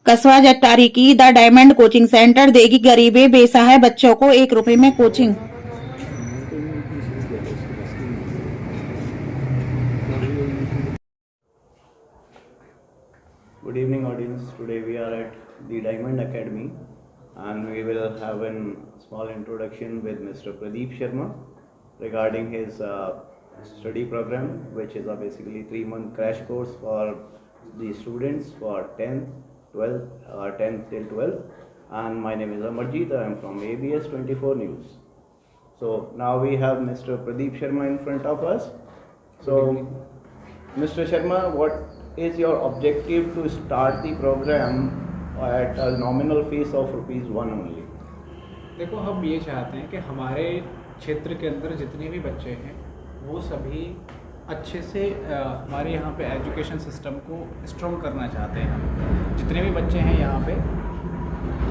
कस्बा जट्टारी की the diamond coaching centre देगी गरीबे बेसहाय बच्चों को 1 रुपए में coaching. Good evening, audience. Today we are at the Diamond Academy and we will have a small introduction with Mr. Pradeep Sharma regarding his study program, which is a basically 3-month crash course for the students for 10th, 12th, 10th till 12th. And my name is Amarjeet. I am from ABS 24 News. So now we have Mr. Pradeep Sharma in front of us. So, Mr. Sharma, what is your objective to start the program at a nominal fees of ₹1 only? देखो, हम ये चाहते हैं कि हमारे क्षेत्र के अंदर जितने भी बच्चे हैं वो सभी अच्छे से हमारे यहाँ पे एजुकेशन सिस्टम को स्ट्रॉन्ग करना चाहते हैं। हम जितने भी बच्चे हैं यहाँ पे,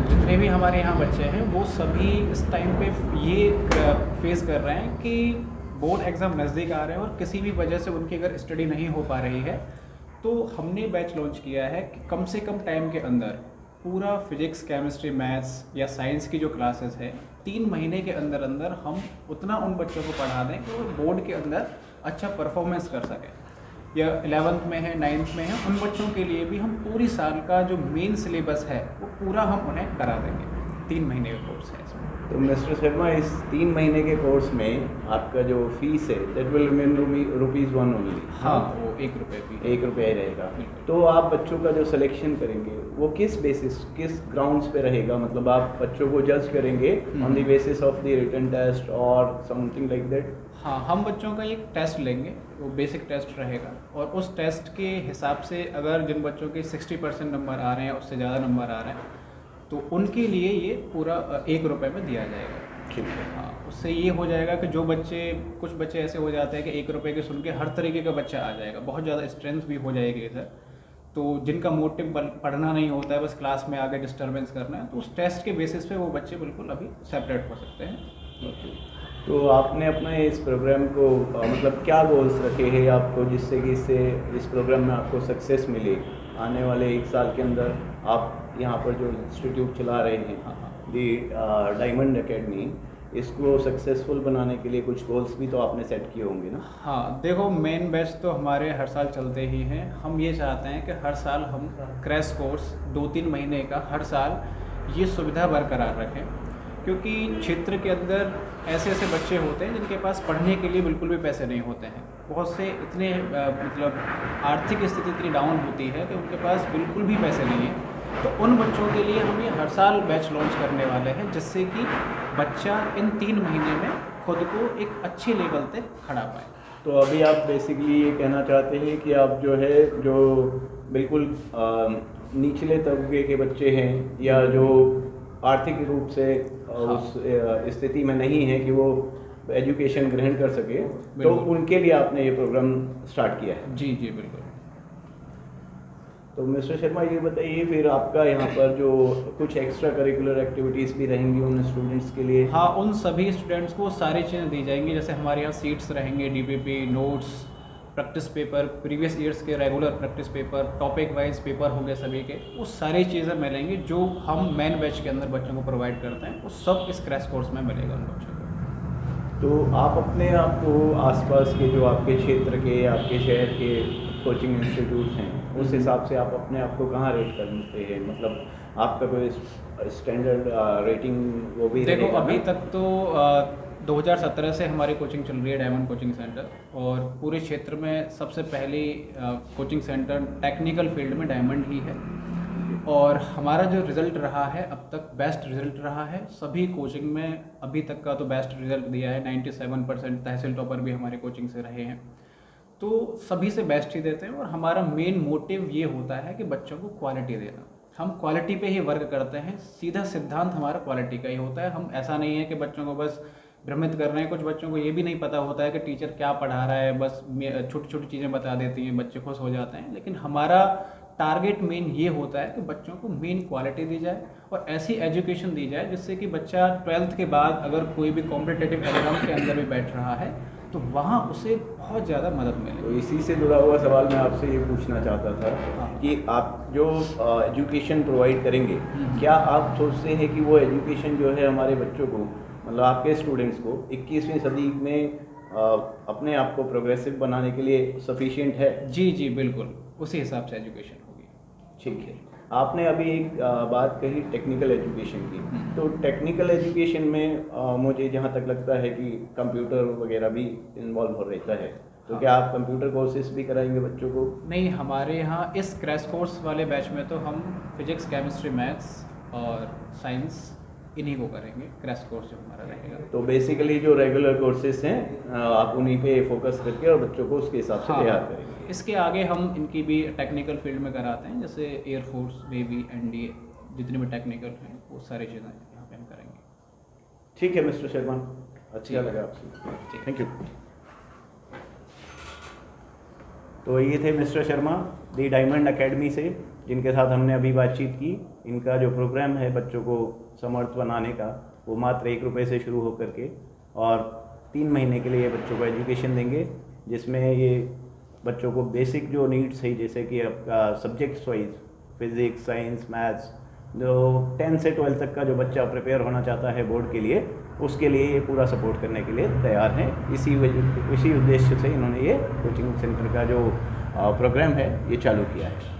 जितने भी हमारे यहाँ बच्चे हैं वो सभी इस टाइम पे ये फेस कर रहे हैं कि बोर्ड एग्ज़ाम नज़दीक आ रहे हैं और किसी भी वजह से उनकी अगर स्टडी नहीं हो पा रही है तो हमने बैच लॉन्च किया है कि कम से कम टाइम के अंदर पूरा फिजिक्स, केमिस्ट्री, मैथ्स या साइंस की जो क्लासेस है 3 महीने के अंदर अंदर हम उतना उन बच्चों को पढ़ा दें कि वो बोर्ड के अंदर अच्छा परफॉर्मेंस कर सकें। या 11th में है, 9th में है, उन बच्चों के लिए भी हम पूरी साल का जो मेन सिलेबस है वो पूरा हम उन्हें करा देंगे। 3 महीने का कोर्स है इसमें। तो मिस्टर शर्मा, इस 3 महीने के कोर्स में आपका जो फीस है दैट विल रिमेन ₹1 ओनली। हाँ, वो 1 रुपये फी, 1 रुपया ही रहेगा। तो आप बच्चों का जो सिलेक्शन करेंगे वो किस बेसिस, किस ग्राउंड्स पे रहेगा? मतलब आप बच्चों को जज करेंगे on the basis of the written test और समथिंग लाइक दैट? हाँ, हम बच्चों का एक टेस्ट लेंगे, वो बेसिक टेस्ट रहेगा और उस टेस्ट के हिसाब से अगर जिन बच्चों के 60% नंबर आ रहे हैं, उससे ज़्यादा नंबर आ रहे हैं, तो उनके लिए ये पूरा 1 रुपये में दिया जाएगा। ठीक है। हाँ, उससे ये हो जाएगा कि जो बच्चे, कुछ बच्चे ऐसे हो जाते हैं कि 1 रुपये के सुन के हर तरीके का बच्चा आ जाएगा, बहुत ज़्यादा स्ट्रेंथ भी हो जाएगी इधर। तो जिनका मोटिव पढ़ना नहीं होता है, बस क्लास में आके डिस्टर्बेंस करना है, तो उस टेस्ट के बेसिस पे वो बच्चे बिल्कुल अभी सेपरेट हो सकते हैं। तो आपने अपने इस प्रोग्राम को मतलब क्या गोल्स रखे हैं आपको, जिससे कि इससे इस प्रोग्राम में आपको सक्सेस मिले? आने वाले 1 साल के अंदर आप यहाँ पर जो इंस्टीट्यूट चला रहे हैं दी डायमंड एकेडमी, इसको सक्सेसफुल बनाने के लिए कुछ गोल्स भी तो आपने सेट किए होंगे ना? हाँ, देखो, मेन बैच तो हमारे हर साल चलते ही हैं। हम ये चाहते हैं कि हर साल हम क्रैश कोर्स 2-3 महीने का हर साल ये सुविधा बरकरार रखें, क्योंकि क्षेत्र के अंदर ऐसे ऐसे बच्चे होते हैं जिनके पास पढ़ने के लिए बिल्कुल भी पैसे नहीं होते हैं। बहुत से इतने मतलब आर्थिक स्थिति इतनी डाउन होती है कि उनके पास बिल्कुल भी पैसे नहीं हैं। तो उन बच्चों के लिए हम ये हर साल बैच लॉन्च करने वाले हैं, जिससे कि बच्चा इन 3 महीने में खुद को एक अच्छे लेवल तक खड़ा पाए। तो अभी आप बेसिकली ये कहना चाहते हैं कि आप जो है, जो बिल्कुल निचले तबके के बच्चे हैं या जो आर्थिक रूप से उस स्थिति में नहीं है कि वो एजुकेशन ग्रहण कर सके, तो उनके लिए आपने ये प्रोग्राम स्टार्ट किया है? जी जी, बिल्कुल। तो मिस्टर शर्मा, ये बताइए फिर आपका यहाँ पर जो कुछ एक्स्ट्रा करिकुलर एक्टिविटीज़ भी रहेंगी उन स्टूडेंट्स के लिए? हाँ, उन सभी स्टूडेंट्स को सारी चीज़ें दी जाएंगी। जैसे हमारे यहाँ सीट्स रहेंगे, DPP, notes, practice paper, previous years के regular practice paper, topic wise paper होंगे सभी के, वो सारी चीज़ें मिलेंगी जो हम मेन बैच के अंदर बच्चों को प्रोवाइड करते हैं, वो सब इस क्रैश कोर्स में मिलेगा उन बच्चों को। तो आप अपने आप को आसपास के जो आपके क्षेत्र के, आपके शहर के कोचिंग इंस्टीट्यूट हैं, उस हिसाब से आप अपने आप को कहाँ रेट करते हैं? मतलब आपका कोई स्टैंडर्ड रेटिंग वो भी देखो, रहेगा अभी ना? तक तो 2017 से हमारी कोचिंग चल रही है, डायमंड कोचिंग सेंटर, और पूरे क्षेत्र में सबसे पहली कोचिंग सेंटर टेक्निकल फील्ड में डायमंड ही है। और हमारा जो रिज़ल्ट रहा है अब तक बेस्ट रिज़ल्ट रहा है सभी कोचिंग में। अभी तक का तो बेस्ट रिज़ल्ट दिया है, 97% तहसील टॉपर भी हमारे कोचिंग से रहे हैं। तो सभी से बेस्ट ही देते हैं और हमारा मेन मोटिव ये होता है कि बच्चों को क्वालिटी देना। हम क्वालिटी पे ही वर्क करते हैं, सीधा सिद्धांत हमारा क्वालिटी का ही होता है। हम ऐसा नहीं है कि बच्चों को बस भ्रमित कर रहे हैं। कुछ बच्चों को ये भी नहीं पता होता है कि टीचर क्या पढ़ा रहा है, बस छोटी छोटी चीज़ें बता देती हैं, बच्चे खुश हो जाते हैं। लेकिन हमारा टारगेट मेन ये होता है कि बच्चों को मेन क्वालिटी दी जाए और ऐसी एजुकेशन दी जाए जिससे कि बच्चा 12th के बाद अगर कोई भी कॉम्पिटिटिव एग्जाम के अंदर भी बैठ रहा है तो वहाँ उसे बहुत ज़्यादा मदद तो मिलेगी। इसी से जुड़ा हुआ सवाल मैं आपसे ये पूछना चाहता था हाँ। कि आप जो एजुकेशन प्रोवाइड करेंगे, क्या आप सोचते हैं कि वो एजुकेशन जो है हमारे बच्चों को, मतलब आपके स्टूडेंट्स को 21वीं सदी में अपने आप को प्रोग्रेसिव बनाने के लिए सफिशिएंट है? जी जी बिल्कुल, उसी हिसाब से एजुकेशन होगी। ठीक है। आपने अभी एक बात कही टेक्निकल एजुकेशन की, तो टेक्निकल एजुकेशन में मुझे जहाँ तक लगता है कि कंप्यूटर वगैरह भी इन्वॉल्व हो रहता है, तो हाँ। क्या आप कंप्यूटर कोर्सेज भी कराएंगे बच्चों को? नहीं, हमारे यहाँ इस क्रैश कोर्स वाले बैच में तो हम फिजिक्स, केमिस्ट्री, मैथ्स और साइंस इन्हीं को करेंगे, क्रैश कोर्स जो हमारा रहेगा। तो बेसिकली जो रेगुलर कोर्सेज हैं आप उन्हीं पे फोकस करके और बच्चों को उसके हिसाब से तैयार करेंगे। इसके आगे हम इनकी भी टेक्निकल फील्ड में कराते हैं, जैसे एयरफोर्स, नेवी, एनडीए, जितने भी टेक्निकल हैं वो सारी चीज़ें यहाँ पे हम करेंगे। ठीक है मिस्टर शर्मा, अच्छा ठीक है। लगा आपसे, ठीक। Thank you. तो ये थे मिस्टर शर्मा दी डायमंड एकेडमी से, जिनके साथ हमने अभी बातचीत की। इनका जो प्रोग्राम है बच्चों को समर्थ बनाने का, वो मात्र 1 रुपये से शुरू होकर के और 3 महीने के लिए बच्चों को एजुकेशन देंगे, जिसमें ये बच्चों को बेसिक जो नीड्स है, जैसे कि आपका subjects wise physics, science, maths, जो 10 से 12 तक का जो बच्चा प्रिपेयर होना चाहता है बोर्ड के लिए, उसके लिए ये पूरा सपोर्ट करने के लिए तैयार हैं। इसी उद्देश्य से इन्होंने ये कोचिंग सेंटर का जो प्रोग्राम है ये चालू किया है।